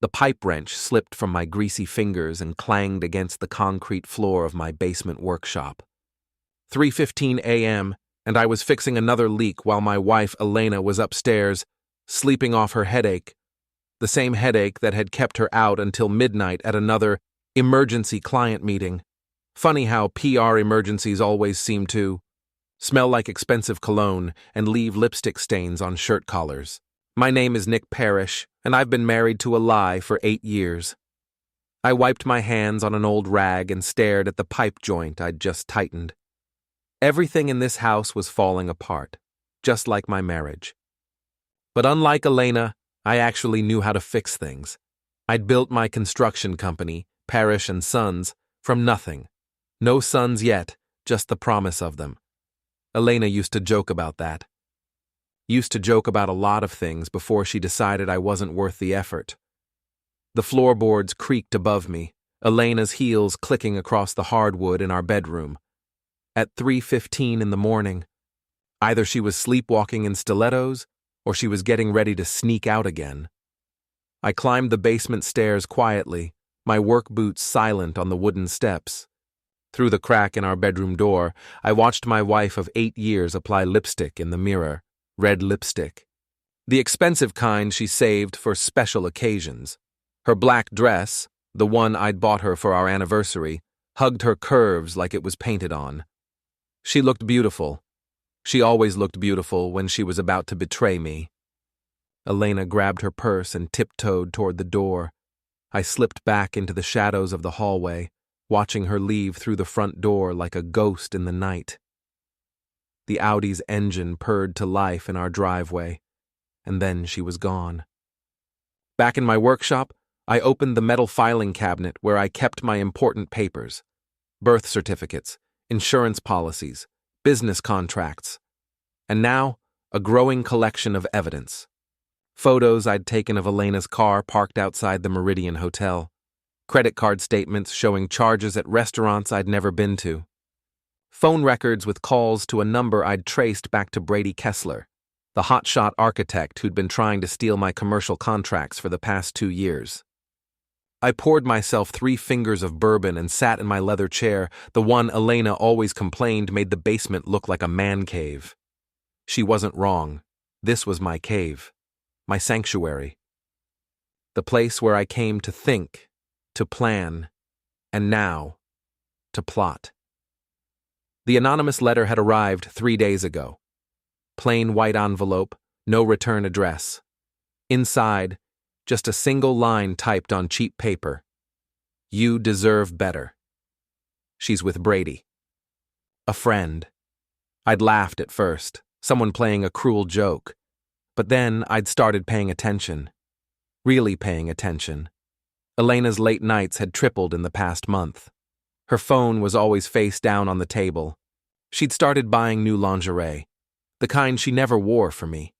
The pipe wrench slipped from my greasy fingers and clanged against the concrete floor of my basement workshop. 3:15 a.m., and I was fixing another leak while my wife, Elena, was upstairs, sleeping off her headache, the same headache that had kept her out until midnight at another emergency client meeting. Funny how PR emergencies always seem to smell like expensive cologne and leave lipstick stains on shirt collars. My name is Nick Parrish, and I've been married to a lie for 8 years. I wiped my hands on an old rag and stared at the pipe joint I'd just tightened. Everything in this house was falling apart, just like my marriage. But unlike Elena, I actually knew how to fix things. I'd built my construction company, Parrish and Sons, from nothing. No sons yet, just the promise of them. Elena used to joke about that. Used to joke about a lot of things before she decided I wasn't worth the effort. The floorboards creaked above me, Elena's heels clicking across the hardwood in our bedroom. At 3:15 in the morning, either she was sleepwalking in stilettos or she was getting ready to sneak out again. I climbed the basement stairs quietly, my work boots silent on the wooden steps. Through the crack in our bedroom door, I watched my wife of 8 years apply lipstick in the mirror, red lipstick. The expensive kind she saved for special occasions. Her black dress, the one I'd bought her for our anniversary, hugged her curves like it was painted on. She looked beautiful. She always looked beautiful when she was about to betray me. Elena grabbed her purse and tiptoed toward the door. I slipped back into the shadows of the hallway, watching her leave through the front door like a ghost in the night. The Audi's engine purred to life in our driveway, and then she was gone. Back in my workshop, I opened the metal filing cabinet where I kept my important papers: birth certificates, insurance policies, business contracts, and now a growing collection of evidence. Photos I'd taken of Elena's car parked outside the Meridian Hotel. Credit card statements showing charges at restaurants I'd never been to. Phone records with calls to a number I'd traced back to Brady Kessler, the hotshot architect who'd been trying to steal my commercial contracts for the past 2 years. I poured myself 3 fingers of bourbon and sat in my leather chair, the one Elena always complained made the basement look like a man cave. She wasn't wrong. This was my cave, my sanctuary. The place where I came to think, to plan, and now, to plot. The anonymous letter had arrived 3 days ago. Plain white envelope, no return address. Inside, just a single line typed on cheap paper. You deserve better. She's with Brady. A friend. I'd laughed at first, someone playing a cruel joke. But then I'd started paying attention. Really paying attention. Elena's late nights had tripled in the past month. Her phone was always face down on the table. She'd started buying new lingerie, the kind she never wore for me.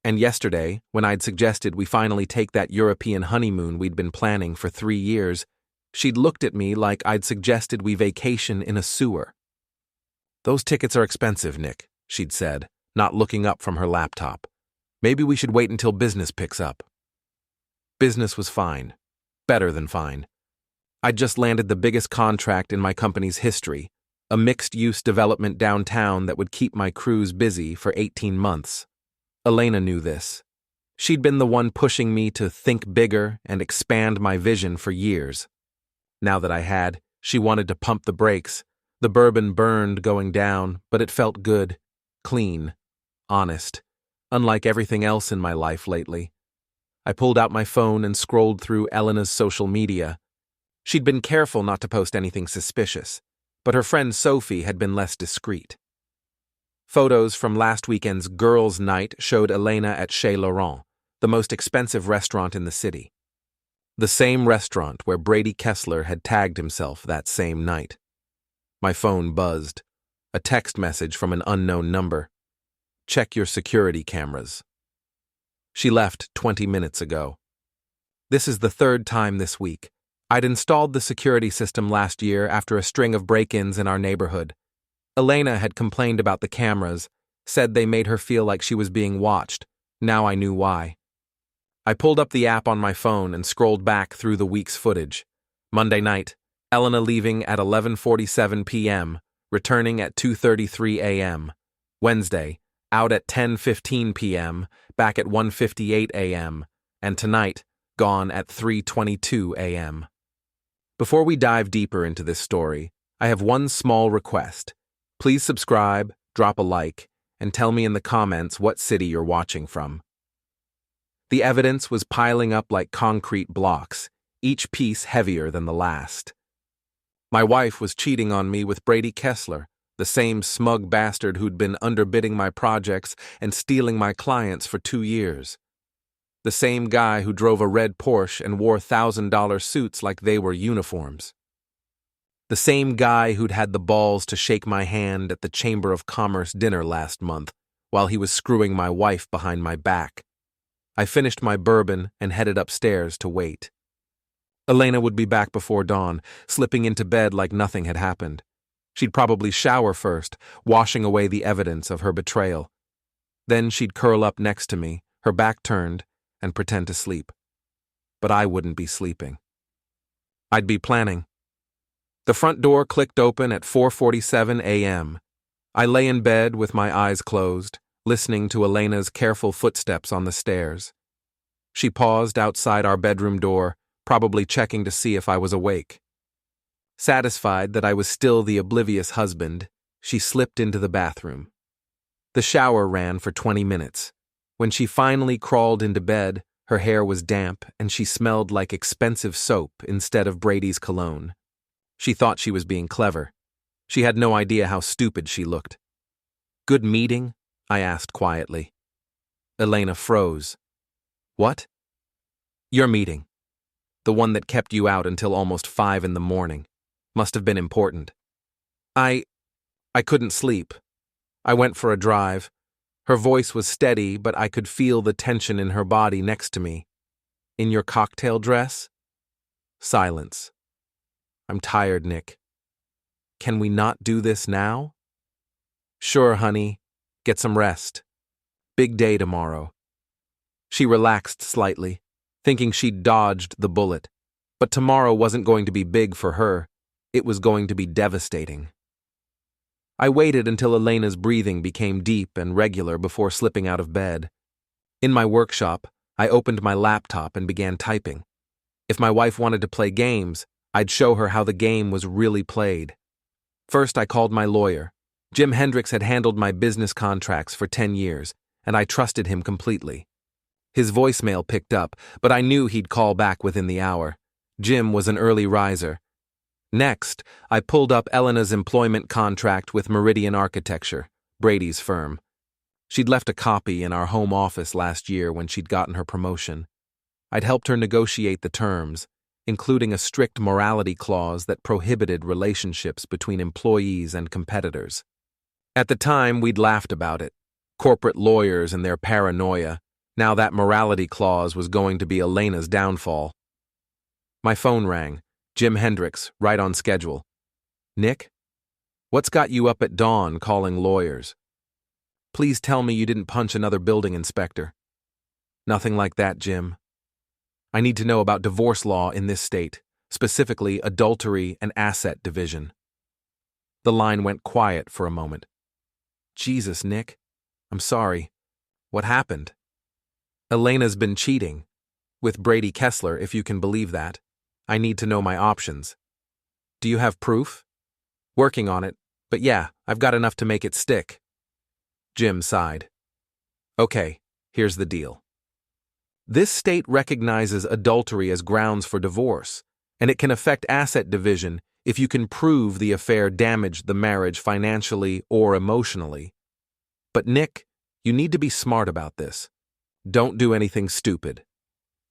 And yesterday, when I'd suggested we finally take that European honeymoon we'd been planning for 3 years, she'd looked at me like I'd suggested we vacation in a sewer. "Those tickets are expensive, Nick," she'd said, not looking up from her laptop. "Maybe we should wait until business picks up." Business was fine. Better than fine. I'd just landed the biggest contract in my company's history, a mixed-use development downtown that would keep my crews busy for 18 months. Elena knew this. She'd been the one pushing me to think bigger and expand my vision for years. Now that I had, she wanted to pump the brakes. The bourbon burned going down, but it felt good, clean, honest, unlike everything else in my life lately. I pulled out my phone and scrolled through Elena's social media. She'd been careful not to post anything suspicious, but her friend Sophie had been less discreet. Photos from last weekend's girls' night showed Elena at Chez Laurent, the most expensive restaurant in the city. The same restaurant where Brady Kessler had tagged himself that same night. My phone buzzed. A text message from an unknown number. "Check your security cameras." She left 20 minutes ago. This is the 3rd time this week. I'd installed the security system last year after a string of break-ins in our neighborhood. Elena had complained about the cameras, said they made her feel like she was being watched. Now I knew why. I pulled up the app on my phone and scrolled back through the week's footage. Monday night, Elena leaving at 11:47 p.m., returning at 2:33 a.m. Wednesday, out at 10:15 p.m., back at 1:58 a.m., and tonight, gone at 3:22 a.m. Before we dive deeper into this story, I have one small request. Please subscribe, drop a like, and tell me in the comments what city you're watching from. The evidence was piling up like concrete blocks, each piece heavier than the last. My wife was cheating on me with Brady Kessler, the same smug bastard who'd been underbidding my projects and stealing my clients for 2 years. The same guy who drove a red Porsche and wore $1,000 suits like they were uniforms. The same guy who'd had the balls to shake my hand at the Chamber of Commerce dinner last month while he was screwing my wife behind my back. I finished my bourbon and headed upstairs to wait. Elena would be back before dawn, slipping into bed like nothing had happened. She'd probably shower first, washing away the evidence of her betrayal. Then she'd curl up next to me, her back turned, and pretend to sleep. But I wouldn't be sleeping. I'd be planning. The front door clicked open at 4:47 a.m. I lay in bed with my eyes closed, listening to Elena's careful footsteps on the stairs. She paused outside our bedroom door, probably checking to see if I was awake. Satisfied that I was still the oblivious husband, she slipped into the bathroom. The shower ran for 20 minutes. When she finally crawled into bed, her hair was damp and she smelled like expensive soap instead of Brady's cologne. She thought she was being clever. She had no idea how stupid she looked. "Good meeting?" I asked quietly. Elena froze. "What?" "Your meeting. The one that kept you out until almost 5 in the morning. Must have been important." I couldn't sleep. I went for a drive. Her voice was steady, but I could feel the tension in her body next to me. "In your cocktail dress?" Silence. "I'm tired, Nick. Can we not do this now?" "Sure, honey. Get some rest. Big day tomorrow." She relaxed slightly, thinking she'd dodged the bullet. But tomorrow wasn't going to be big for her. It was going to be devastating. I waited until Elena's breathing became deep and regular before slipping out of bed. In my workshop, I opened my laptop and began typing. If my wife wanted to play games, I'd show her how the game was really played. First, I called my lawyer. Jim Hendricks had handled my business contracts for 10 years, and I trusted him completely. His voicemail picked up, but I knew he'd call back within the hour. Jim was an early riser. Next, I pulled up Elena's employment contract with Meridian Architecture, Brady's firm. She'd left a copy in our home office last year when she'd gotten her promotion. I'd helped her negotiate the terms, including a strict morality clause that prohibited relationships between employees and competitors. At the time, we'd laughed about it. Corporate lawyers and their paranoia. Now that morality clause was going to be Elena's downfall. My phone rang. Jim Hendricks, right on schedule. "Nick? What's got you up at dawn calling lawyers? Please tell me you didn't punch another building inspector." "Nothing like that, Jim. I need to know about divorce law in this state, specifically adultery and asset division." The line went quiet for a moment. "Jesus, Nick. I'm sorry. What happened?" "Elena's been cheating. With Brady Kessler, if you can believe that. I need to know my options." "Do you have proof?" "Working on it, but yeah, I've got enough to make it stick." Jim sighed. "Okay, here's the deal. This state recognizes adultery as grounds for divorce, and it can affect asset division if you can prove the affair damaged the marriage financially or emotionally. But Nick, you need to be smart about this. Don't do anything stupid.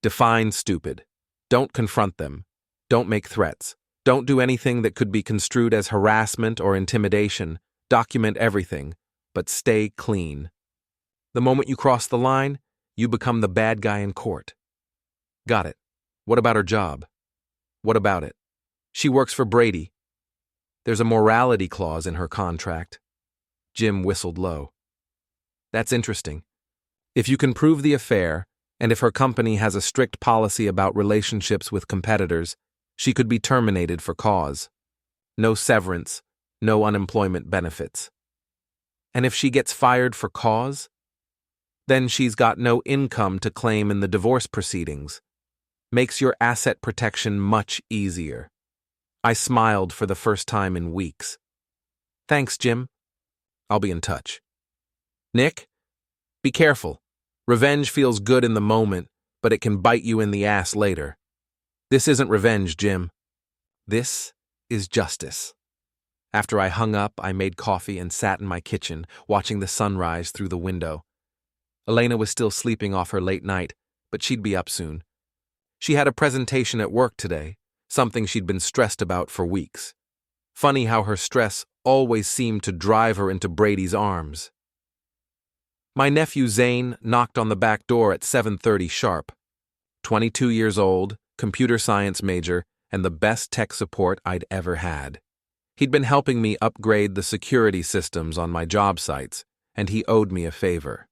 Define stupid. Don't confront them. Don't make threats. Don't do anything that could be construed as harassment or intimidation. Document everything, but stay clean. The moment you cross the line, you become the bad guy in court." "Got it. What about her job?" "What about it? She works for Brady. There's a morality clause in her contract." Jim whistled low. "That's interesting. If you can prove the affair, And if her company has a strict policy about relationships with competitors, she could be terminated for cause. No severance, no unemployment benefits. And if she gets fired for cause, then she's got no income to claim in the divorce proceedings. Makes your asset protection much easier. I smiled for the first time in weeks. Thanks, Jim. I'll be in touch. Nick, be careful. Revenge feels good in the moment, but it can bite you in the ass later. This isn't revenge, Jim. This is justice. After I hung up, I made coffee and sat in my kitchen, watching the sunrise through the window. Elena was still sleeping off her late night, but she'd be up soon. She had a presentation at work today, something she'd been stressed about for weeks. Funny how her stress always seemed to drive her into Brady's arms. My nephew Zane knocked on the back door at 7:30 sharp. 22 years old, computer science major, and the best tech support I'd ever had. He'd been helping me upgrade the security systems on my job sites, and he owed me a favor.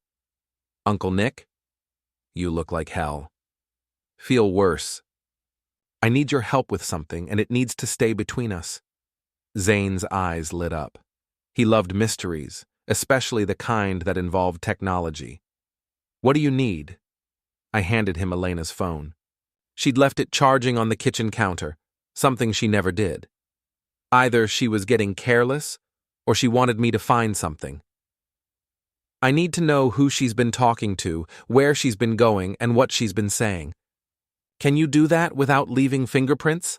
Uncle Nick? You look like hell. Feel worse. I need your help with something, and it needs to stay between us. Zane's eyes lit up. He loved mysteries, especially the kind that involved technology. What do you need? I handed him Elena's phone. She'd left it charging on the kitchen counter, something she never did. Either she was getting careless, or she wanted me to find something. I need to know who she's been talking to, where she's been going, and what she's been saying. Can you do that without leaving fingerprints?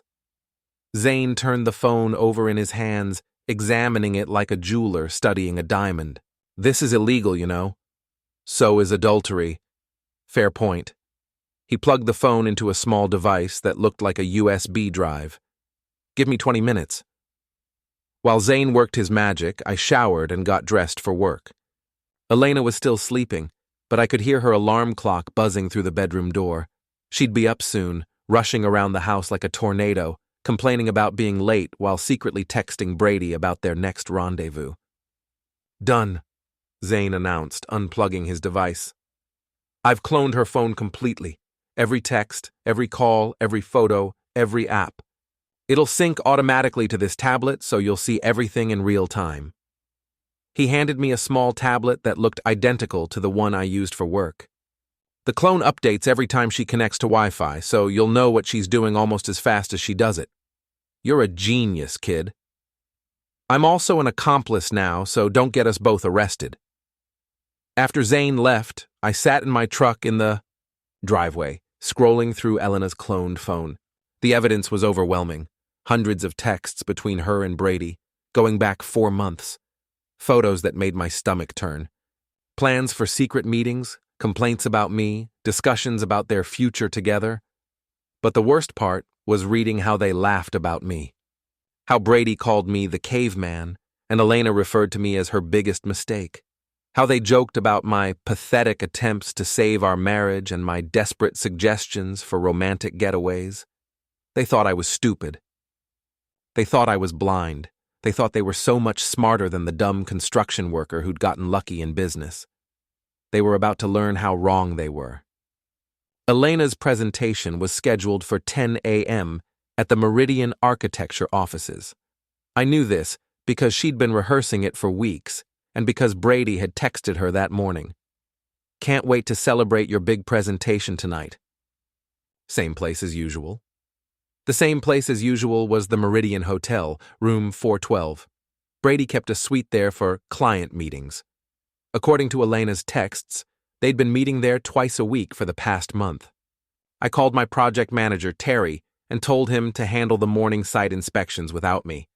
Zane turned the phone over in his hands, examining it like a jeweler studying a diamond. This is illegal, you know. So is adultery. Fair point. He plugged the phone into a small device that looked like a USB drive. Give me 20 minutes. While Zane worked his magic, I showered and got dressed for work. Elena was still sleeping, but I could hear her alarm clock buzzing through the bedroom door. She'd be up soon, rushing around the house like a tornado, complaining about being late while secretly texting Brady about their next rendezvous. Done, Zane announced, unplugging his device. I've cloned her phone completely. Every text, every call, every photo, every app. It'll sync automatically to this tablet so you'll see everything in real time. He handed me a small tablet that looked identical to the one I used for work. The clone updates every time she connects to Wi-Fi, so you'll know what she's doing almost as fast as she does it. You're a genius, kid. I'm also an accomplice now, so don't get us both arrested. After Zane left, I sat in my truck in the driveway, scrolling through Elena's cloned phone. The evidence was overwhelming. Hundreds of texts between her and Brady, going back 4 months. Photos that made my stomach turn. Plans for secret meetings, complaints about me, discussions about their future together. But the worst part was reading how they laughed about me. How Brady called me the caveman, and Elena referred to me as her biggest mistake. How they joked about my pathetic attempts to save our marriage and my desperate suggestions for romantic getaways. They thought I was stupid. They thought I was blind. They thought they were so much smarter than the dumb construction worker who'd gotten lucky in business. They were about to learn how wrong they were. Elena's presentation was scheduled for 10 a.m. at the Meridian Architecture offices. I knew this because she'd been rehearsing it for weeks, and because Brady had texted her that morning. Can't wait to celebrate your big presentation tonight. Same place as usual. The same place as usual was the Meridian Hotel, room 412. Brady kept a suite there for client meetings. According to Elena's texts, they'd been meeting there twice a week for the past month. I called my project manager, Terry, and told him to handle the morning site inspections without me.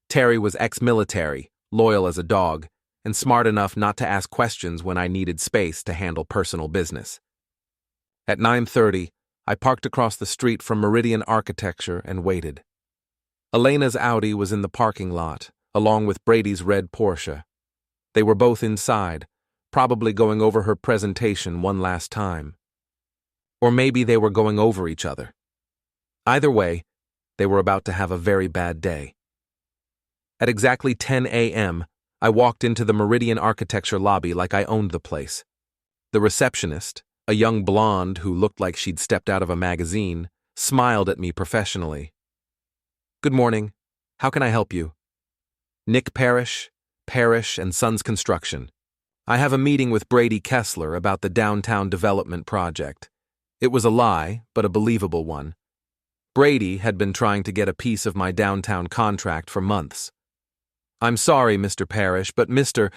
Terry was ex-military, loyal as a dog, and smart enough not to ask questions when I needed space to handle personal business. At 9:30, I parked across the street from Meridian Architecture and waited. Elena's Audi was in the parking lot, along with Brady's red Porsche. They were both inside, probably going over her presentation one last time. Or maybe they were going over each other. Either way, they were about to have a very bad day. At exactly 10 a.m., I walked into the Meridian Architecture lobby like I owned the place. The receptionist, A young blonde who looked like she'd stepped out of a magazine smiled at me professionally. "Good morning. How can I help you?" "Nick Parrish, Parrish and Sons Construction. I have a meeting with Brady Kessler about the downtown development project." It was a lie, but a believable one. Brady had been trying to get a piece of my downtown contract for months. "I'm sorry, Mr. Parrish, but Mr.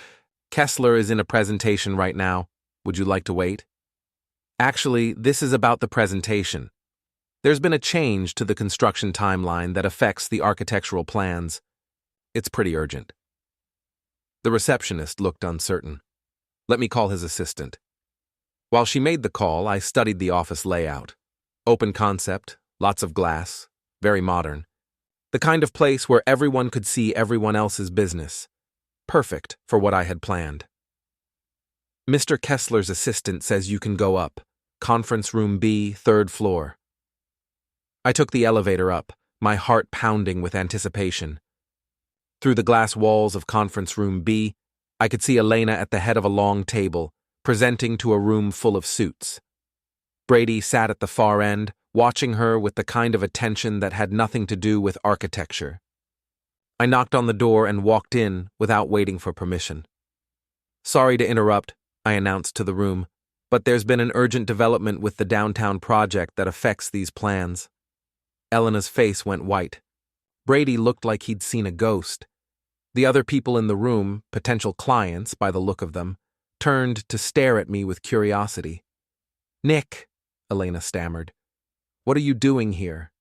Kessler is in a presentation right now. Would you like to wait?" "Actually, this is about the presentation. There's been a change to the construction timeline that affects the architectural plans. It's pretty urgent." The receptionist looked uncertain. "Let me call his assistant." While she made the call, I studied the office layout. Open concept, lots of glass, very modern. The kind of place where everyone could see everyone else's business. Perfect for what I had planned. "Mr. Kessler's assistant says you can go up. Conference room B, 3rd floor." I took the elevator up, my heart pounding with anticipation. Through the glass walls of conference room B, I could see Elena at the head of a long table, presenting to a room full of suits. Brady sat at the far end, watching her with the kind of attention that had nothing to do with architecture. I knocked on the door and walked in without waiting for permission. "Sorry to interrupt," I announced to the room, "but there's been an urgent development with the downtown project that affects these plans." Elena's face went white. Brady looked like he'd seen a ghost. The other people in the room, potential clients by the look of them, turned to stare at me with curiosity. "Nick," Elena stammered, "what are you doing here?"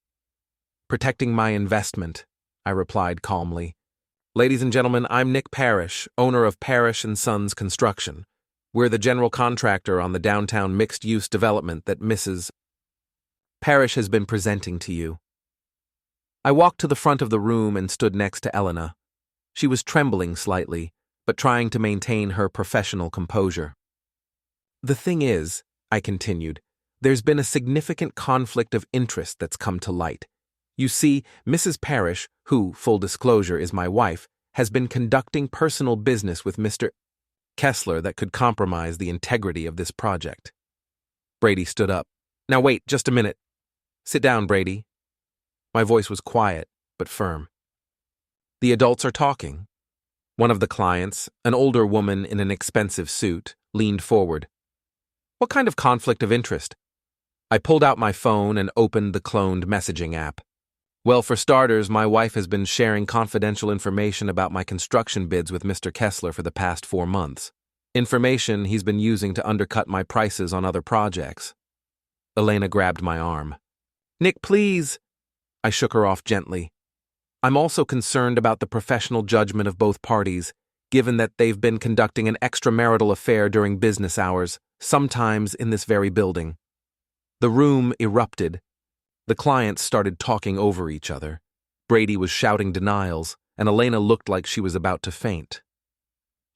"Protecting my investment," I replied calmly. "Ladies and gentlemen, I'm Nick Parrish, owner of Parrish and Sons Construction. We're the general contractor on the downtown mixed-use development that Mrs. Parrish has been presenting to you." I walked to the front of the room and stood next to Elena. She was trembling slightly, but trying to maintain her professional composure. "The thing is," I continued, "there's been a significant conflict of interest that's come to light. You see, Mrs. Parrish, who, full disclosure, is my wife, has been conducting personal business with Mr. Kessler that could compromise the integrity of this project." Brady stood up. "Now wait, just a minute. Sit down, Brady." My voice was quiet, but firm. "The adults are talking." One of the clients, an older woman in an expensive suit, leaned forward. "What kind of conflict of interest?" I pulled out my phone and opened the cloned messaging app. "Well, for starters, my wife has been sharing confidential information about my construction bids with Mr. Kessler for the past 4 months. Information he's been using to undercut my prices on other projects." Elena grabbed my arm. "Nick, please." I shook her off gently. "I'm also concerned about the professional judgment of both parties, given that they've been conducting an extramarital affair during business hours, sometimes in this very building." The room erupted. The clients started talking over each other. Brady was shouting denials, and Elena looked like she was about to faint.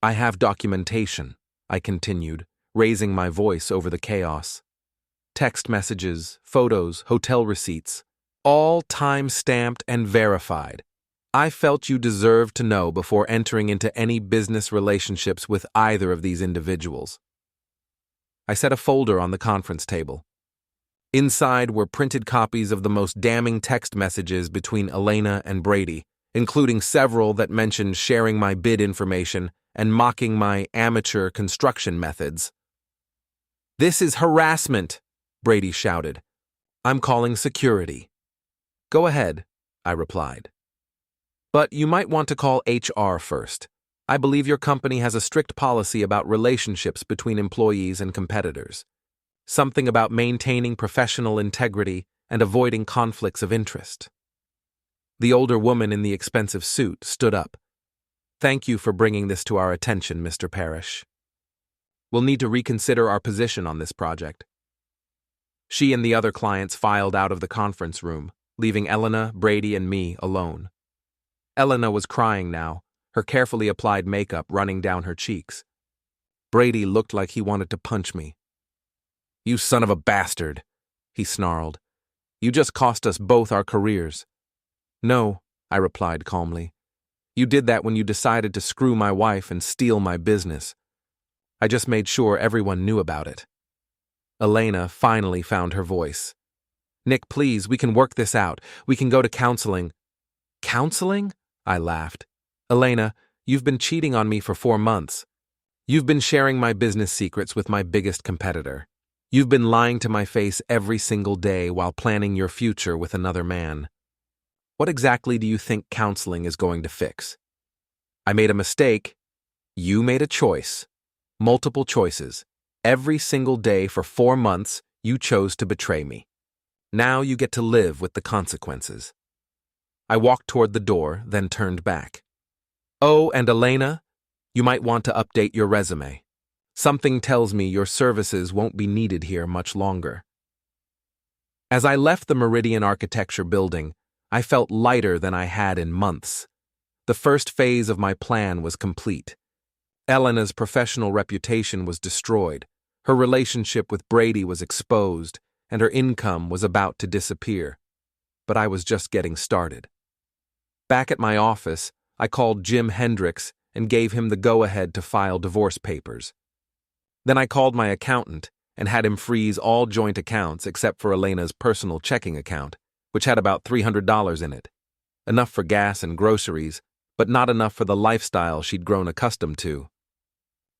"I have documentation," I continued, raising my voice over the chaos. "Text messages, photos, hotel receipts, all time-stamped and verified. I felt you deserved to know before entering into any business relationships with either of these individuals." I set a folder on the conference table. Inside were printed copies of the most damning text messages between Elena and Brady, including several that mentioned sharing my bid information and mocking my amateur construction methods. "This is harassment," Brady shouted. "I'm calling security." "Go ahead," I replied. "But you might want to call HR first. I believe your company has a strict policy about relationships between employees and competitors. Something about maintaining professional integrity and avoiding conflicts of interest." The older woman in the expensive suit stood up. "Thank you for bringing this to our attention, Mr. Parrish. We'll need to reconsider our position on this project." She and the other clients filed out of the conference room, leaving Elena, Brady, and me alone. Elena was crying now, her carefully applied makeup running down her cheeks. Brady looked like he wanted to punch me. "You son of a bastard," he snarled. "You just cost us both our careers." "No," I replied calmly. "You did that when you decided to screw my wife and steal my business. I just made sure everyone knew about it." Elena finally found her voice. "Nick, please, we can work this out. We can go to counseling." "Counseling?" I laughed. "Elena, you've been cheating on me for 4 months. You've been sharing my business secrets with my biggest competitor. You've been lying to my face every single day while planning your future with another man. What exactly do you think counseling is going to fix? I made a mistake. You made a choice. Multiple choices. Every single day for 4 months, you chose to betray me. Now you get to live with the consequences." I walked toward the door, then turned back. "Oh, and Elena, you might want to update your resume. Something tells me your services won't be needed here much longer." As I left the Meridian Architecture building, I felt lighter than I had in months. The first phase of my plan was complete. Elena's professional reputation was destroyed, her relationship with Brady was exposed, and her income was about to disappear. But I was just getting started. Back at my office, I called Jim Hendricks and gave him the go-ahead to file divorce papers. Then I called my accountant and had him freeze all joint accounts except for Elena's personal checking account, which had about $300 in it. Enough for gas and groceries, but not enough for the lifestyle she'd grown accustomed to.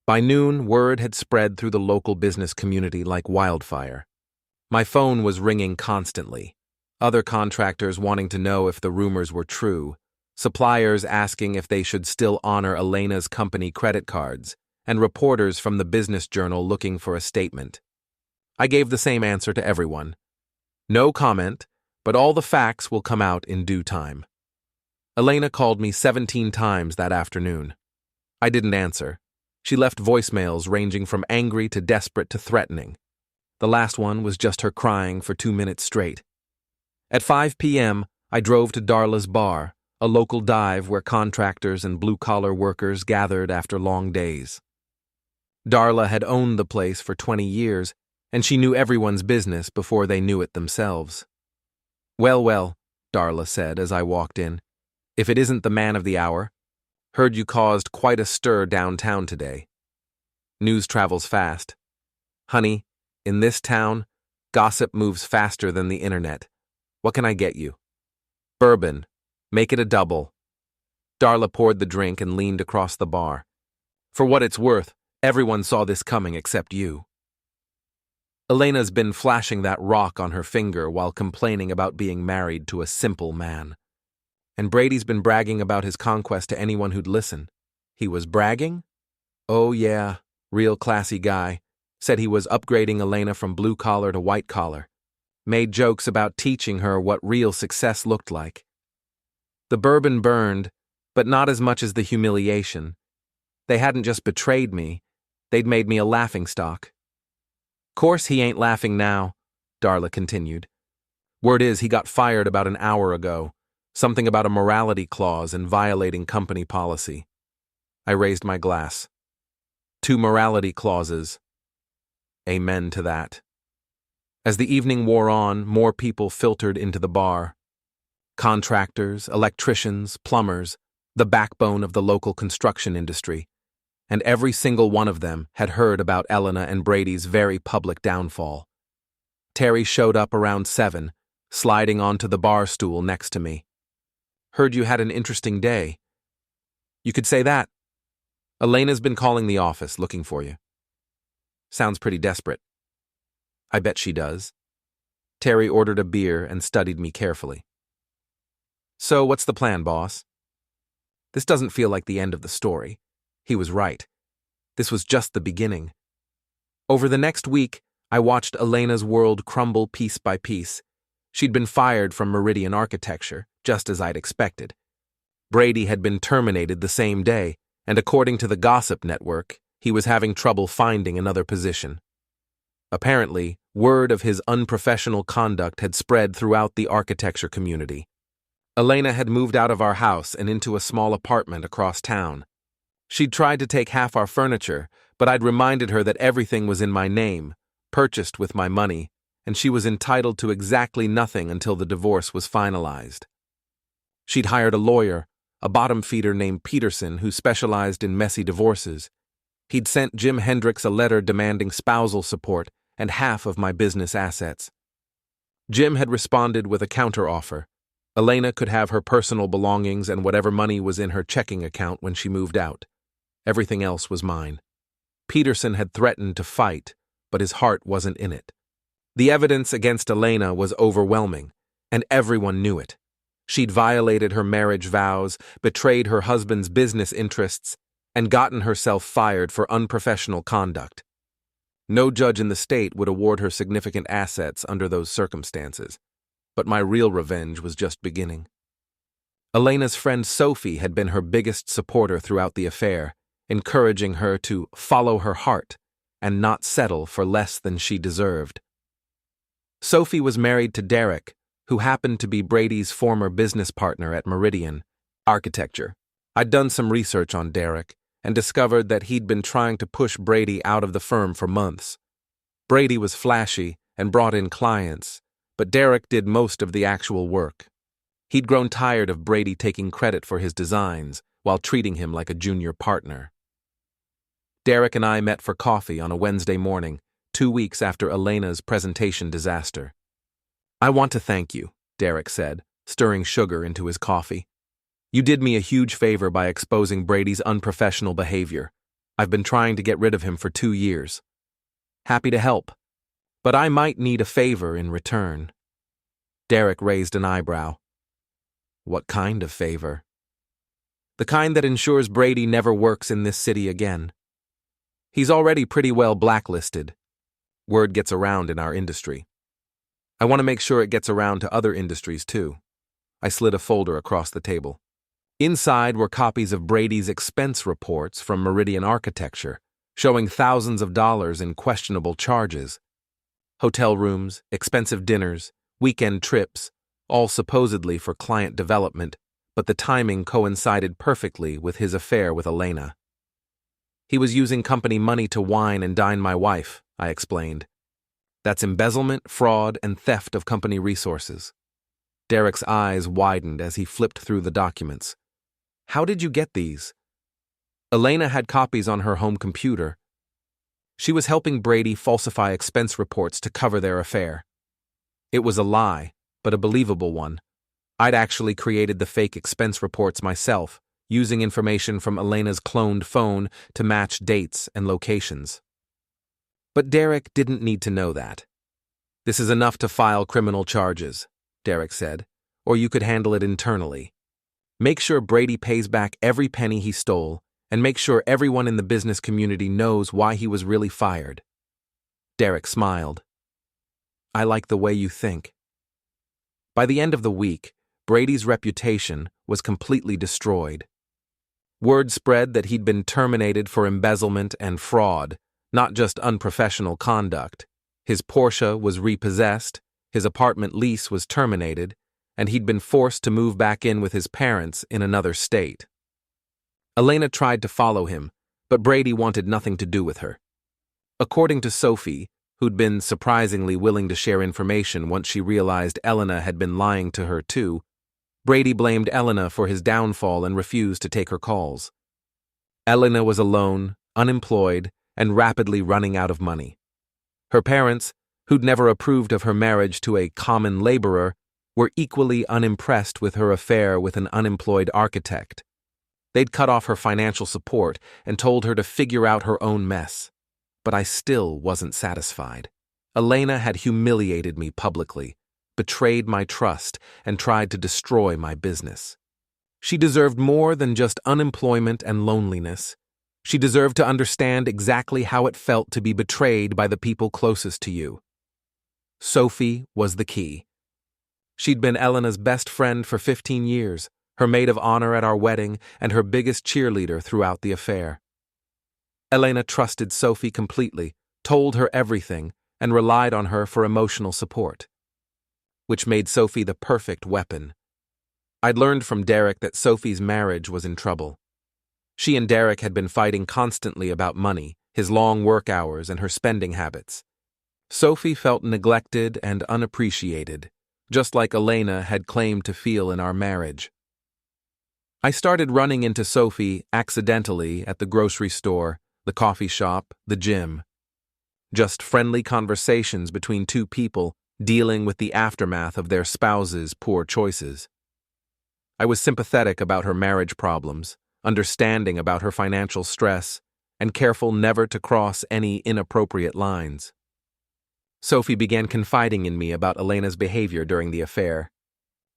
By noon, word had spread through the local business community like wildfire. My phone was ringing constantly. Other contractors wanting to know if the rumors were true, suppliers asking if they should still honor Elena's company credit cards, and reporters from the Business Journal looking for a statement. I gave the same answer to everyone. No comment, but all the facts will come out in due time. Elena called me 17 times that afternoon. I didn't answer. She left voicemails ranging from angry to desperate to threatening. The last one was just her crying for 2 minutes straight. At 5 p.m., I drove to Darla's bar, a local dive where contractors and blue-collar workers gathered after long days. Darla had owned the place for 20 years, and she knew everyone's business before they knew it themselves. Well, Darla said as I walked in. "If it isn't the man of the hour. Heard you caused quite a stir downtown today. News travels fast. Honey, in this town, gossip moves faster than the internet. What can I get you?" "Bourbon. Make it a double." Darla poured the drink and leaned across the bar. "For what it's worth, everyone saw this coming except you." Elena's been flashing that rock on her finger while complaining about being married to a simple man. And Brady's been bragging about his conquest to anyone who'd listen. He was bragging? Oh yeah, real classy guy. Said he was upgrading Elena from blue collar to white collar. Made jokes about teaching her what real success looked like. The bourbon burned, but not as much as the humiliation. They hadn't just betrayed me, they'd made me a laughingstock. "Course he ain't laughing now," Darla continued. "Word is he got fired about an hour ago. Something about a morality clause and violating company policy." I raised my glass. 2 morality clauses. Amen to that. As the evening wore on, more people filtered into the bar. Contractors, electricians, plumbers, the backbone of the local construction industry. And every single one of them had heard about Elena and Brady's very public downfall. Terry showed up around 7, sliding onto the bar stool next to me. "Heard you had an interesting day." "You could say that. Elena's been calling the office looking for you." "Sounds pretty desperate." "I bet she does." Terry ordered a beer and studied me carefully. "So what's the plan, boss?" This doesn't feel like the end of the story. He was right. This was just the beginning. Over the next week, I watched Elena's world crumble piece by piece. She'd been fired from Meridian Architecture, just as I'd expected. Brady had been terminated the same day, and according to the gossip network, he was having trouble finding another position. Apparently, word of his unprofessional conduct had spread throughout the architecture community. Elena had moved out of our house and into a small apartment across town. She'd tried to take half our furniture, but I'd reminded her that everything was in my name, purchased with my money, and she was entitled to exactly nothing until the divorce was finalized. She'd hired a lawyer, a bottom feeder named Peterson who specialized in messy divorces. He'd sent Jim Hendricks a letter demanding spousal support and half of my business assets. Jim had responded with a counteroffer. Elena could have her personal belongings and whatever money was in her checking account when she moved out. Everything else was mine. Peterson had threatened to fight, but his heart wasn't in it. The evidence against Elena was overwhelming, and everyone knew it. She'd violated her marriage vows, betrayed her husband's business interests, and gotten herself fired for unprofessional conduct. No judge in the state would award her significant assets under those circumstances, but my real revenge was just beginning. Elena's friend Sophie had been her biggest supporter throughout the affair, encouraging her to follow her heart and not settle for less than she deserved. Sophie was married to Derek, who happened to be Brady's former business partner at Meridian Architecture. I'd done some research on Derek and discovered that he'd been trying to push Brady out of the firm for months. Brady was flashy and brought in clients, but Derek did most of the actual work. He'd grown tired of Brady taking credit for his designs while treating him like a junior partner. Derek and I met for coffee on a Wednesday morning, 2 weeks after Elena's presentation disaster. "I want to thank you," Derek said, stirring sugar into his coffee. "You did me a huge favor by exposing Brady's unprofessional behavior. I've been trying to get rid of him for 2 years. Happy to help, but I might need a favor in return." Derek raised an eyebrow. "What kind of favor?" "The kind that ensures Brady never works in this city again. He's already pretty well blacklisted. Word gets around in our industry. I want to make sure it gets around to other industries too." I slid a folder across the table. Inside were copies of Brady's expense reports from Meridian Architecture, showing thousands of dollars in questionable charges. Hotel rooms, expensive dinners, weekend trips, all supposedly for client development, but the timing coincided perfectly with his affair with Elena. "He was using company money to wine and dine my wife," I explained. "That's embezzlement, fraud, and theft of company resources." Derek's eyes widened as he flipped through the documents. "How did you get these?" "Elena had copies on her home computer. She was helping Brady falsify expense reports to cover their affair. It was a lie, but a believable one. I'd actually created the fake expense reports myself, using information from Elena's cloned phone to match dates and locations." But Derek didn't need to know that. "This is enough to file criminal charges," Derek said, "or you could handle it internally. Make sure Brady pays back every penny he stole, and make sure everyone in the business community knows why he was really fired." Derek smiled. "I like the way you think." By the end of the week, Brady's reputation was completely destroyed. Word spread that he'd been terminated for embezzlement and fraud, not just unprofessional conduct. His Porsche was repossessed, his apartment lease was terminated, and he'd been forced to move back in with his parents in another state. Elena tried to follow him, but Brady wanted nothing to do with her. According to Sophie, who'd been surprisingly willing to share information once she realized Elena had been lying to her too, Brady blamed Elena for his downfall and refused to take her calls. Elena was alone, unemployed, and rapidly running out of money. Her parents, who'd never approved of her marriage to a common laborer, were equally unimpressed with her affair with an unemployed architect. They'd cut off her financial support and told her to figure out her own mess. But I still wasn't satisfied. Elena had humiliated me publicly, betrayed my trust, and tried to destroy my business. She deserved more than just unemployment and loneliness. She deserved to understand exactly how it felt to be betrayed by the people closest to you. Sophie was the key. She'd been Elena's best friend for 15 years, her maid of honor at our wedding, and her biggest cheerleader throughout the affair. Elena trusted Sophie completely, told her everything, and relied on her for emotional support, which made Sophie the perfect weapon. I'd learned from Derek that Sophie's marriage was in trouble. She and Derek had been fighting constantly about money, his long work hours, and her spending habits. Sophie felt neglected and unappreciated, just like Elena had claimed to feel in our marriage. I started running into Sophie accidentally at the grocery store, the coffee shop, the gym. just friendly conversations between two people dealing with the aftermath of their spouse's poor choices. I was sympathetic about her marriage problems, understanding about her financial stress, and careful never to cross any inappropriate lines. Sophie began confiding in me about Elena's behavior during the affair.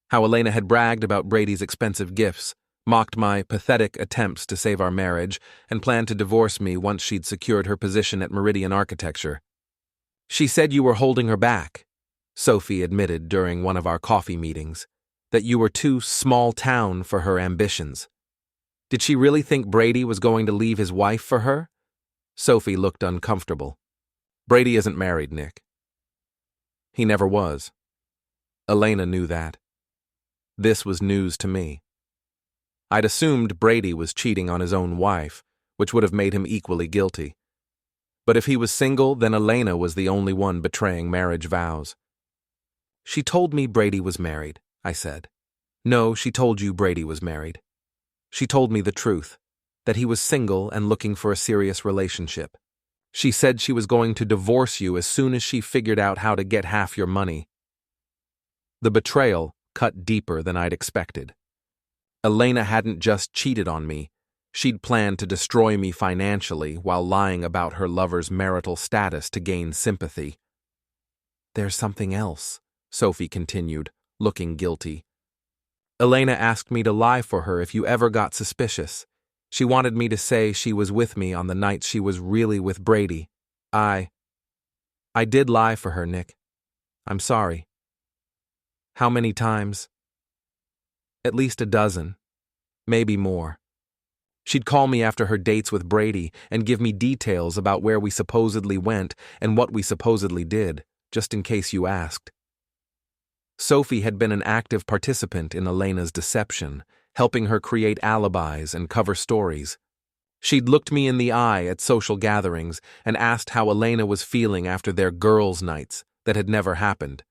How Elena had bragged about Brady's expensive gifts, mocked my pathetic attempts to save our marriage, and planned to divorce me once she'd secured her position at Meridian Architecture. "She said you were holding her back," Sophie admitted during one of our coffee meetings, "that you were too small town for her ambitions. Did she really think Brady was going to leave his wife for her?" Sophie looked uncomfortable. "Brady isn't married, Nick. He never was." Elena knew that. This was news to me. I'd assumed Brady was cheating on his own wife, which would have made him equally guilty. But if he was single, then Elena was the only one betraying marriage vows. "She told me Brady was married," I said. "No, she told you Brady was married. She told me the truth, that he was single and looking for a serious relationship. She said she was going to divorce you as soon as she figured out how to get half your money." The betrayal cut deeper than I'd expected. Elena hadn't just cheated on me, she'd planned to destroy me financially while lying about her lover's marital status to gain sympathy. "There's something else," Sophie continued, looking guilty. "Elena asked me to lie for her if you ever got suspicious. She wanted me to say she was with me on the night she was really with Brady. I did lie for her, Nick. I'm sorry." "How many times?" "At least a dozen. Maybe more. She'd call me after her dates with Brady and give me details about where we supposedly went and what we supposedly did, just in case you asked." Sophie had been an active participant in Elena's deception, helping her create alibis and cover stories. She'd looked me in the eye at social gatherings and asked how Elena was feeling after their girls' nights that had never happened.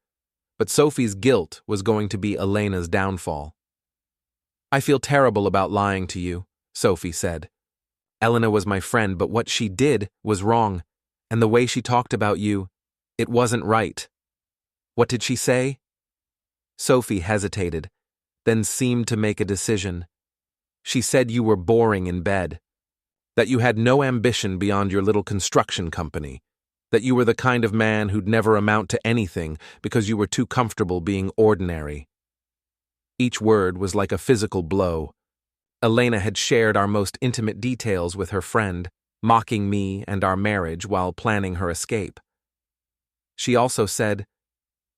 But Sophie's guilt was going to be Elena's downfall. "I feel terrible about lying to you," Sophie said. "Elena was my friend, but what she did was wrong, and the way she talked about you, it wasn't right." "What did she say?" Sophie hesitated, then seemed to make a decision. "She said you were boring in bed, that you had no ambition beyond your little construction company, that you were the kind of man who'd never amount to anything because you were too comfortable being ordinary." Each word was like a physical blow. Elena had shared our most intimate details with her friend, mocking me and our marriage while planning her escape. She also said—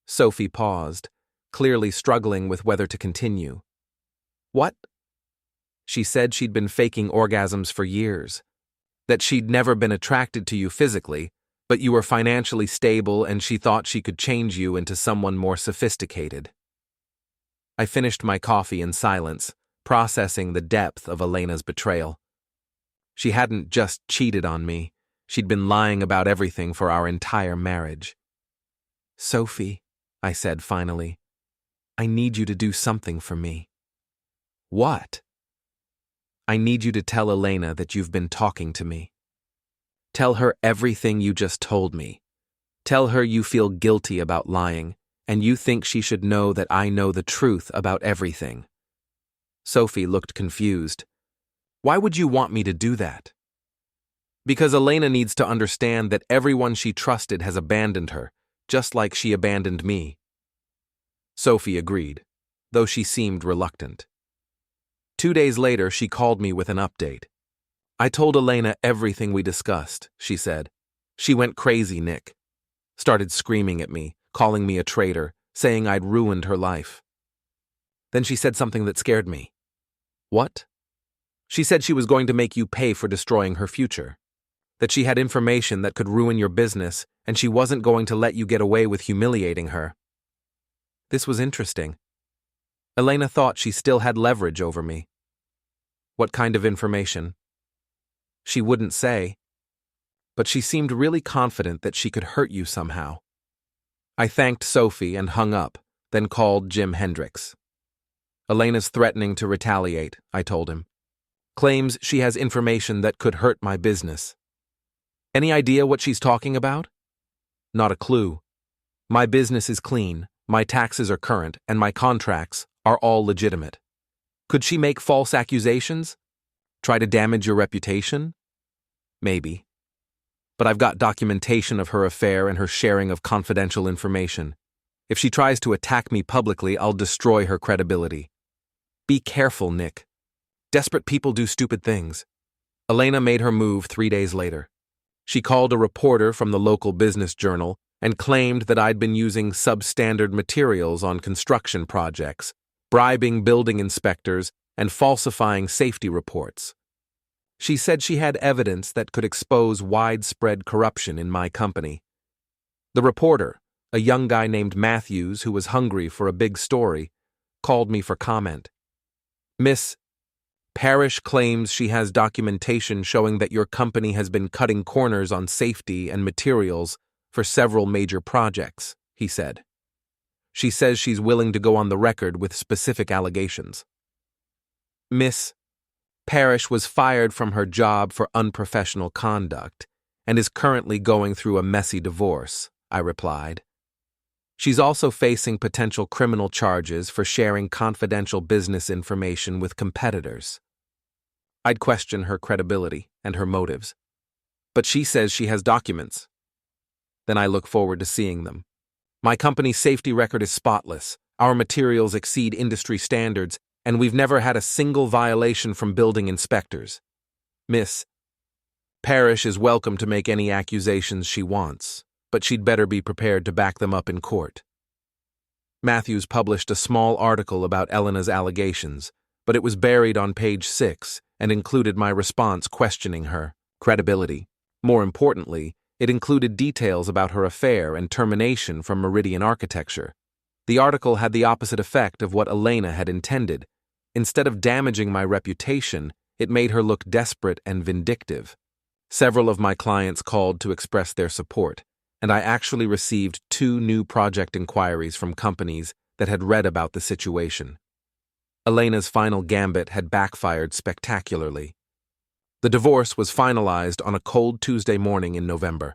Sophie paused, clearly struggling with whether to continue. "What?" "She said she'd been faking orgasms for years, that she'd never been attracted to you physically, but you were financially stable and she thought she could change you into someone more sophisticated." I finished my coffee in silence, processing the depth of Elena's betrayal. She hadn't just cheated on me, she'd been lying about everything for our entire marriage. "Sophie," I said finally, "I need you to do something for me." "What?" "I need you to tell Elena that you've been talking to me. Tell her everything you just told me. Tell her you feel guilty about lying, and you think she should know that I know the truth about everything." Sophie looked confused. "Why would you want me to do that?" "Because Elena needs to understand that everyone she trusted has abandoned her, just like she abandoned me." Sophie agreed, though she seemed reluctant. 2 days later, she called me with an update. "I told Elena everything we discussed," she said. "She went crazy, Nick. Started screaming at me, calling me a traitor, saying I'd ruined her life. Then she said something that scared me." "What?" "She said she was going to make you pay for destroying her future. That she had information that could ruin your business, and she wasn't going to let you get away with humiliating her." This was interesting. Elena thought she still had leverage over me. "What kind of information?" "She wouldn't say. But she seemed really confident that she could hurt you somehow." I thanked Sophie and hung up, then called Jim Hendricks. "Elena's threatening to retaliate," I told him. "Claims she has information that could hurt my business." "Any idea what she's talking about?" Not a clue. My business is clean, my taxes are current, and my contracts are all legitimate. Could she make false accusations? Try to damage your reputation? Maybe. But I've got documentation of her affair and her sharing of confidential information. If she tries to attack me publicly, I'll destroy her credibility. Be careful, Nick. Desperate people do stupid things. Elena made her move 3 days later. She called a reporter from the local business journal and claimed that I'd been using substandard materials on construction projects, bribing building inspectors, and falsifying safety reports. She said she had evidence that could expose widespread corruption in my company. The reporter, a young guy named Matthews who was hungry for a big story, called me for comment. Miss Parrish claims she has documentation showing that your company has been cutting corners on safety and materials for several major projects, he said. She says she's willing to go on the record with specific allegations. Miss Parrish was fired from her job for unprofessional conduct and is currently going through a messy divorce, I replied. She's also facing potential criminal charges for sharing confidential business information with competitors. I'd question her credibility and her motives. But she says she has documents. Then I look forward to seeing them. My company's safety record is spotless, our materials exceed industry standards, and we've never had a single violation from building inspectors. Miss Parrish is welcome to make any accusations she wants, but she'd better be prepared to back them up in court. Matthews published a small article about Elena's allegations, but it was buried on page 6 and included my response questioning her credibility. More importantly, it included details about her affair and termination from Meridian Architecture. The article had the opposite effect of what Elena had intended. Instead of damaging my reputation, it made her look desperate and vindictive. Several of my clients called to express their support, and I actually received 2 new project inquiries from companies that had read about the situation. Elena's final gambit had backfired spectacularly. The divorce was finalized on a cold Tuesday morning in November.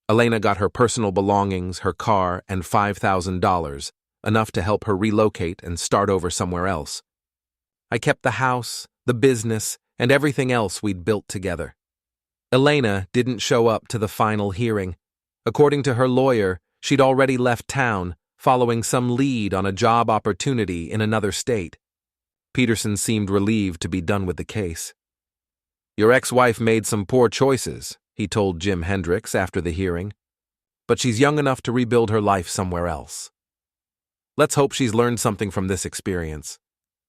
Elena got her personal belongings, her car, and $5,000, enough to help her relocate and start over somewhere else. I kept the house, the business, and everything else we'd built together. Elena didn't show up to the final hearing. According to her lawyer, she'd already left town, following some lead on a job opportunity in another state. Peterson seemed relieved to be done with the case. Your ex-wife made some poor choices, he told Jim Hendricks after the hearing, but she's young enough to rebuild her life somewhere else. Let's hope she's learned something from this experience,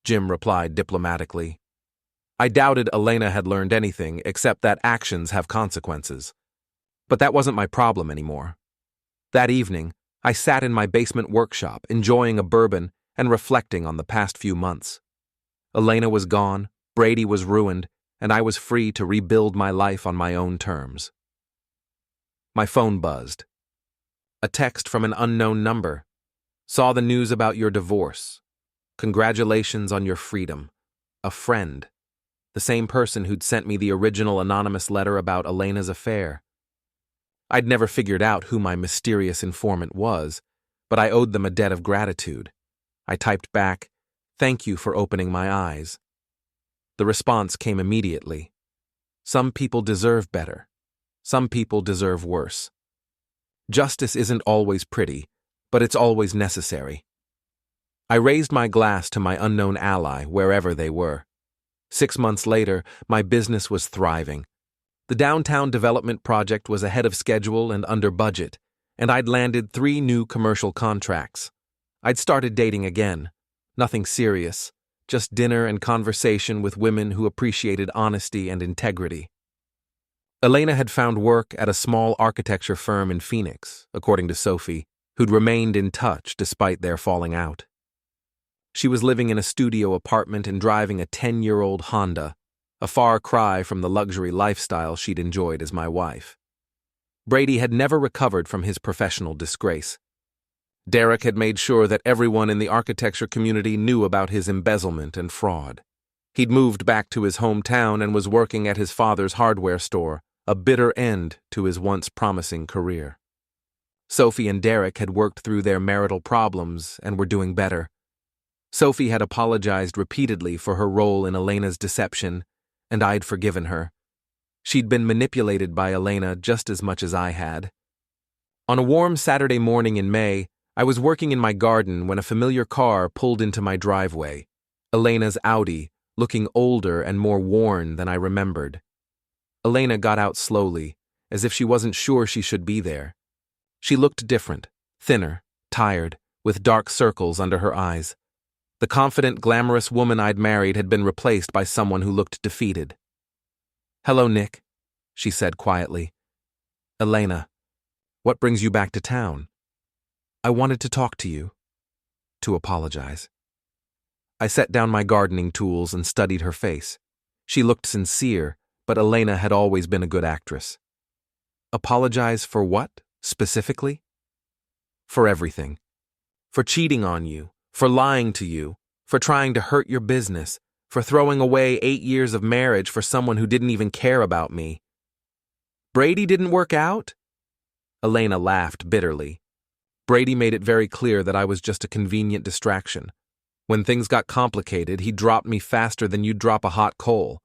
Jim replied diplomatically. I doubted Elena had learned anything except that actions have consequences. But that wasn't my problem anymore. That evening, I sat in my basement workshop, enjoying a bourbon and reflecting on the past few months. Elena was gone, Brady was ruined, and I was free to rebuild my life on my own terms. My phone buzzed. A text from an unknown number. Saw the news about your divorce. Congratulations on your freedom. A friend. The same person who'd sent me the original anonymous letter about Elena's affair. I'd never figured out who my mysterious informant was, but I owed them a debt of gratitude. I typed back, "Thank you for opening my eyes." The response came immediately. Some people deserve better. Some people deserve worse. Justice isn't always pretty, but it's always necessary. I raised my glass to my unknown ally wherever they were. 6 months later, my business was thriving. The downtown development project was ahead of schedule and under budget, and I'd landed 3 new commercial contracts. I'd started dating again. Nothing serious, just dinner and conversation with women who appreciated honesty and integrity. Elena had found work at a small architecture firm in Phoenix, according to Sophie, who'd remained in touch despite their falling out. She was living in a studio apartment and driving a 10-year-old Honda, a far cry from the luxury lifestyle she'd enjoyed as my wife. Brady had never recovered from his professional disgrace. Derek had made sure that everyone in the architecture community knew about his embezzlement and fraud. He'd moved back to his hometown and was working at his father's hardware store, a bitter end to his once promising career. Sophie and Derek had worked through their marital problems and were doing better. Sophie had apologized repeatedly for her role in Elena's deception, and I'd forgiven her. She'd been manipulated by Elena just as much as I had. On a warm Saturday morning in May, I was working in my garden when a familiar car pulled into my driveway. Elena's Audi, looking older and more worn than I remembered. Elena got out slowly, as if she wasn't sure she should be there. She looked different, thinner, tired, with dark circles under her eyes. The confident, glamorous woman I'd married had been replaced by someone who looked defeated. "Hello, Nick," she said quietly. "Elena, what brings you back to town?" "I wanted to talk to you." To apologize. I set down my gardening tools and studied her face. She looked sincere, but Elena had always been a good actress. Apologize for what, specifically? For everything. For cheating on you, for lying to you, for trying to hurt your business, for throwing away 8 years of marriage for someone who didn't even care about me. Brady didn't work out? Elena laughed bitterly. Brady made it very clear that I was just a convenient distraction. When things got complicated, he dropped me faster than you'd drop a hot coal.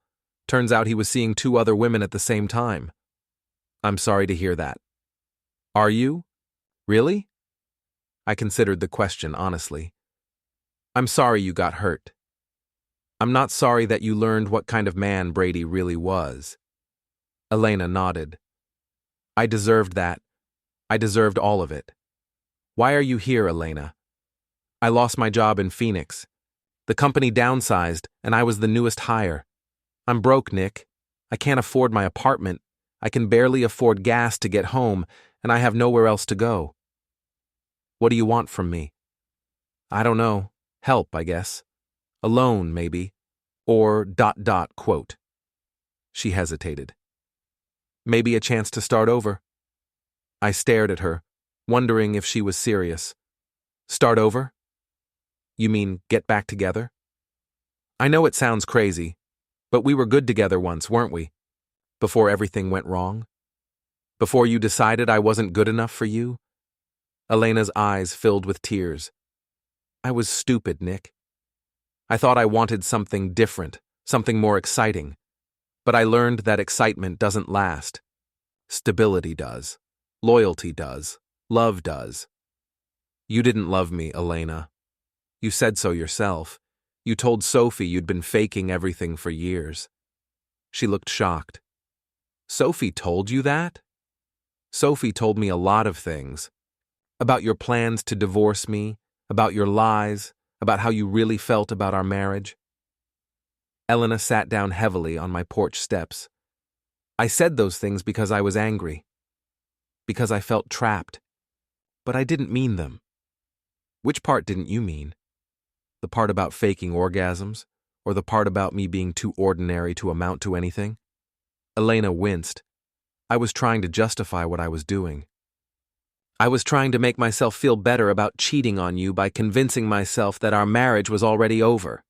Turns out he was seeing 2 other women at the same time. I'm sorry to hear that. Are you? Really? I considered the question honestly. I'm sorry you got hurt. I'm not sorry that you learned what kind of man Brady really was. Elena nodded. I deserved that. I deserved all of it. Why are you here, Elena? I lost my job in Phoenix. The company downsized, and I was the newest hire. I'm broke, Nick. I can't afford my apartment. I can barely afford gas to get home, and I have nowhere else to go. What do you want from me? I don't know. Help, I guess. A loan, maybe. Or ... quote. She hesitated. Maybe a chance to start over. I stared at her, wondering if she was serious. Start over? You mean get back together? I know it sounds crazy, but we were good together once, weren't we? Before everything went wrong? Before you decided I wasn't good enough for you? Elena's eyes filled with tears. I was stupid, Nick. I thought I wanted something different, something more exciting. But I learned that excitement doesn't last. Stability does. Loyalty does. Love does. You didn't love me, Elena. You said so yourself. You told Sophie you'd been faking everything for years. She looked shocked. Sophie told you that? Sophie told me a lot of things. About your plans to divorce me, about your lies, about how you really felt about our marriage. Elena sat down heavily on my porch steps. I said those things because I was angry. Because I felt trapped. But I didn't mean them. Which part didn't you mean? The part about faking orgasms, or the part about me being too ordinary to amount to anything? Elena winced. I was trying to justify what I was doing. I was trying to make myself feel better about cheating on you by convincing myself that our marriage was already over.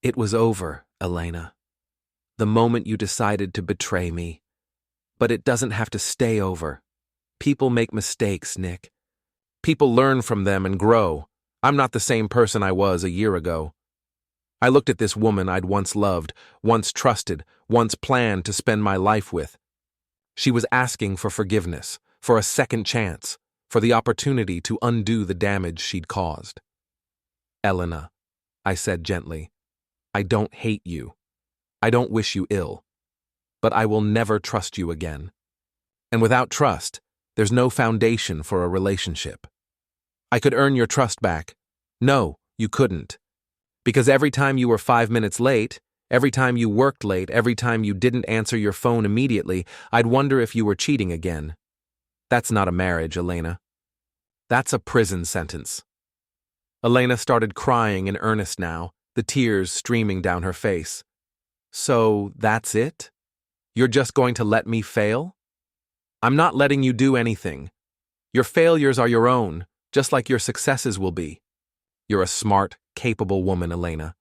It was over, Elena. The moment you decided to betray me. But it doesn't have to stay over. People make mistakes, Nick. People learn from them and grow. I'm not the same person I was a year ago. I looked at this woman I'd once loved, once trusted, once planned to spend my life with. She was asking for forgiveness, for a second chance, for the opportunity to undo the damage she'd caused. Elena, I said gently, I don't hate you. I don't wish you ill. But I will never trust you again. And without trust, there's no foundation for a relationship. I could earn your trust back. No, you couldn't. Because every time you were 5 minutes late, every time you worked late, every time you didn't answer your phone immediately, I'd wonder if you were cheating again. That's not a marriage, Elena. That's a prison sentence. Elena started crying in earnest now, the tears streaming down her face. So, that's it? You're just going to let me fail? I'm not letting you do anything. Your failures are your own, just like your successes will be. You're a smart, capable woman, Elena.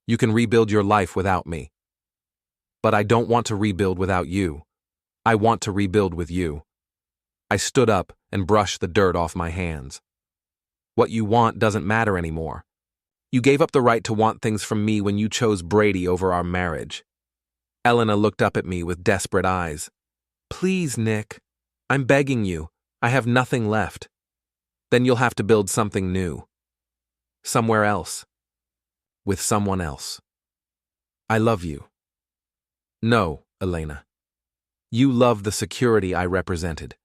You can rebuild your life without me. But I don't want to rebuild without you. I want to rebuild with you. I stood up and brushed the dirt off my hands. What you want doesn't matter anymore. You gave up the right to want things from me when you chose Brady over our marriage. Elena looked up at me with desperate eyes. Please, Nick. I'm begging you. I have nothing left. Then you'll have to build something new. Somewhere else. With someone else. I love you. No, Elena. You love the security I represented.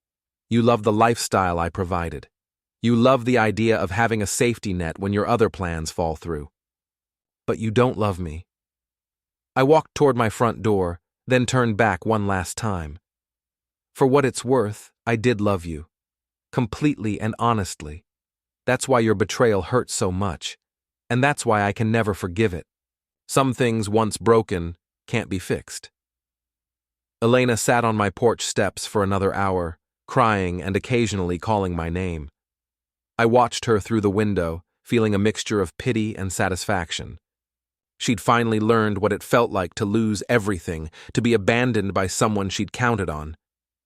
You love the lifestyle I provided. You love the idea of having a safety net when your other plans fall through. But you don't love me. I walked toward my front door, then turned back one last time. For what it's worth, I did love you. Completely and honestly. That's why your betrayal hurt so much. And that's why I can never forgive it. Some things, once broken, can't be fixed. Elena sat on my porch steps for another hour, crying and occasionally calling my name. I watched her through the window, feeling a mixture of pity and satisfaction. She'd finally learned what it felt like to lose everything, to be abandoned by someone she'd counted on.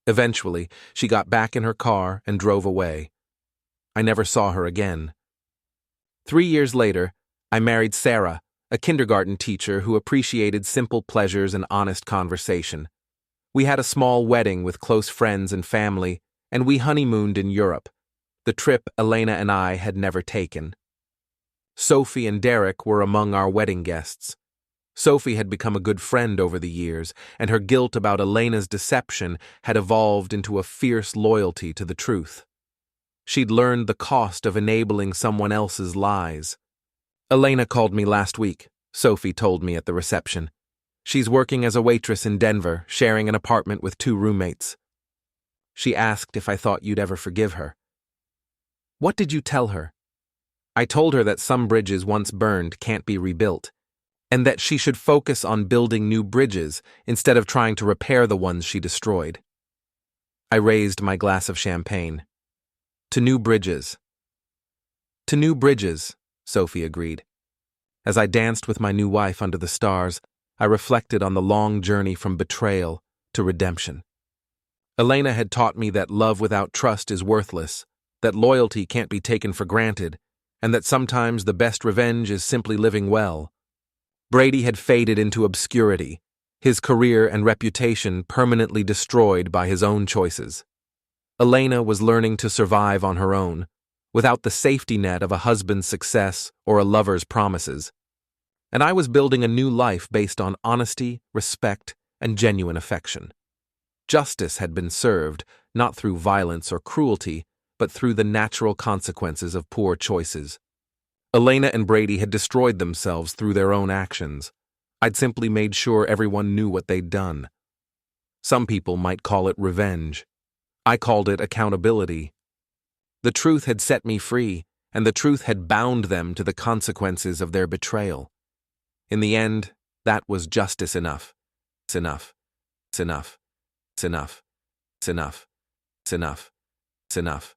Eventually, she got back in her car and drove away. I never saw her again. 3 years later, I married Sarah, a kindergarten teacher who appreciated simple pleasures and honest conversation. We had a small wedding with close friends and family, and we honeymooned in Europe, the trip Elena and I had never taken. Sophie and Derek were among our wedding guests. Sophie had become a good friend over the years, and her guilt about Elena's deception had evolved into a fierce loyalty to the truth. She'd learned the cost of enabling someone else's lies. Elena called me last week, Sophie told me at the reception. She's working as a waitress in Denver, sharing an apartment with 2 roommates. She asked if I thought you'd ever forgive her. What did you tell her? I told her that some bridges once burned can't be rebuilt, and that she should focus on building new bridges instead of trying to repair the ones she destroyed. I raised my glass of champagne. To new bridges. To new bridges, Sophie agreed. As I danced with my new wife under the stars, I reflected on the long journey from betrayal to redemption. Elena had taught me that love without trust is worthless, that loyalty can't be taken for granted, and that sometimes the best revenge is simply living well. Brady had faded into obscurity, his career and reputation permanently destroyed by his own choices. Elena was learning to survive on her own, without the safety net of a husband's success or a lover's promises. And I was building a new life based on honesty, respect, and genuine affection. Justice had been served, not through violence or cruelty, but through the natural consequences of poor choices. Elena and Brady had destroyed themselves through their own actions. I'd simply made sure everyone knew what they'd done. Some people might call it revenge. I called it accountability. The truth had set me free, and the truth had bound them to the consequences of their betrayal. In the end, that was justice enough. It's enough. It's enough. It's enough. It's enough. It's enough. It's enough.